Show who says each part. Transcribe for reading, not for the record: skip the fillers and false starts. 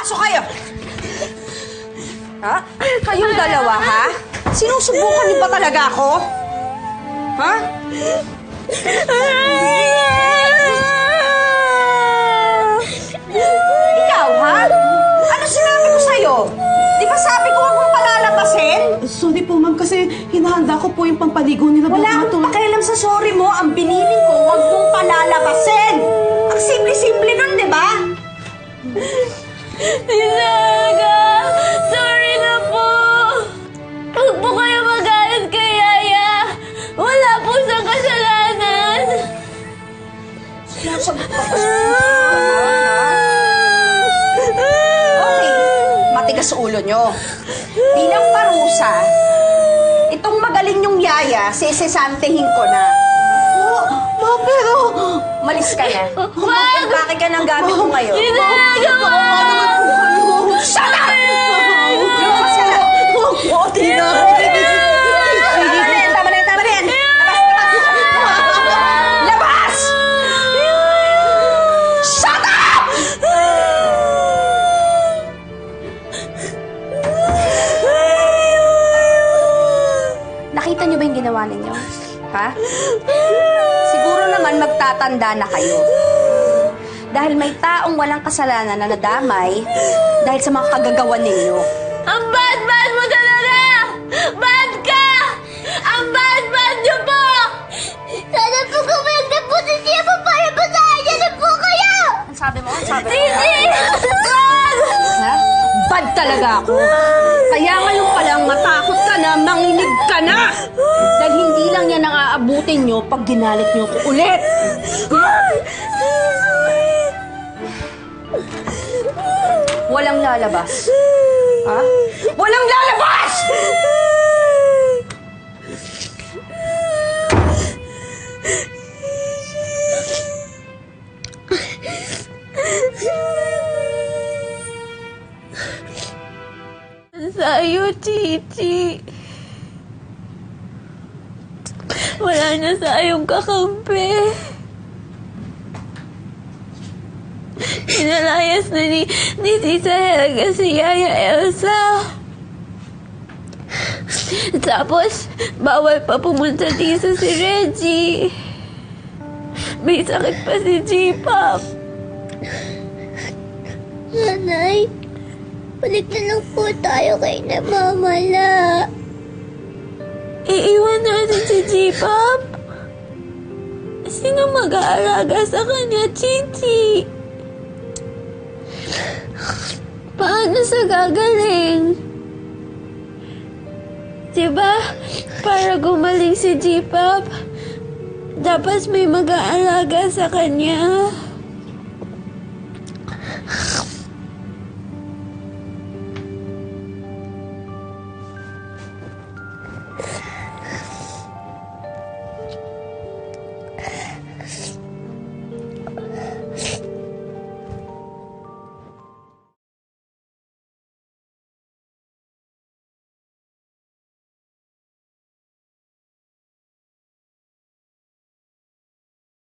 Speaker 1: Pasok kayo! Ha? Kayong dalawa, ha? Sinusubukan niyo ba talaga ako? Ha? Ikaw, ha? Ano sinabi ko sa'yo? Di ba sabi ko huwag mong palalabasin?
Speaker 2: Sorry po, ma'am, kasi hinahanda ko po yung pampaligo nila.
Speaker 1: Wala akong pakialam sa sorry mo. Ang binili ko, huwag mong palalabasin. Ang simple-simple nun, di ba?
Speaker 3: Isaga! Sorry na po! Huwag po kayo magalit kay Yaya! Wala po siyang kasalanan!
Speaker 1: Okay, matigas ulo nyo. Bilang parusa, itong magaling yung Yaya, sisesantehin ko na.
Speaker 2: Ma, pero...
Speaker 1: Malis ka na. Bakit ka ng gamit mo ngayon?
Speaker 3: Isaga po!
Speaker 1: Shut up! Lumabas ka na! Tama na yan! Labas! Shut up! Nakita niyo ba yung ginawa ninyo? Ha? Siguro naman magtatanda na kayo. Dahil may taong walang kasalanan na nadamay dahil sa mga kagagawan ninyo.
Speaker 3: Ang bad-bad mo talaga! Bad ka! Ang bad-bad niyo po! Sana po kumayag na po si Siya para basahin niya na po kayo!
Speaker 1: Ang sabi mo? Ang sabi mo?
Speaker 3: Hindi!
Speaker 1: Ha? Bad talaga ako. Kaya ngayon palang matakot ka na, manginig ka na! Dahil hindi lang yan ang aabutin nyo pag ginalit nyo ko ulit. Walang lalabas. Ha? Walang lalabas!
Speaker 3: Sa'yo, Chichi. Wala na sa'yong kakampi. Pinalayas na ni Tita Helga si Yaya Elsa. Tapos, bawal pa pumunta dito si Reggie. May sakit pa si J-Pop.
Speaker 4: Nanay, balik na lang po tayo kay na Mamala.
Speaker 3: Iiwan natin si J-Pop. Sino mag-aalaga sa kanya, Chichi? Paano sa gagaling? Diba, para gumaling si J-Pop, dapat may mag-aalaga sa kanya.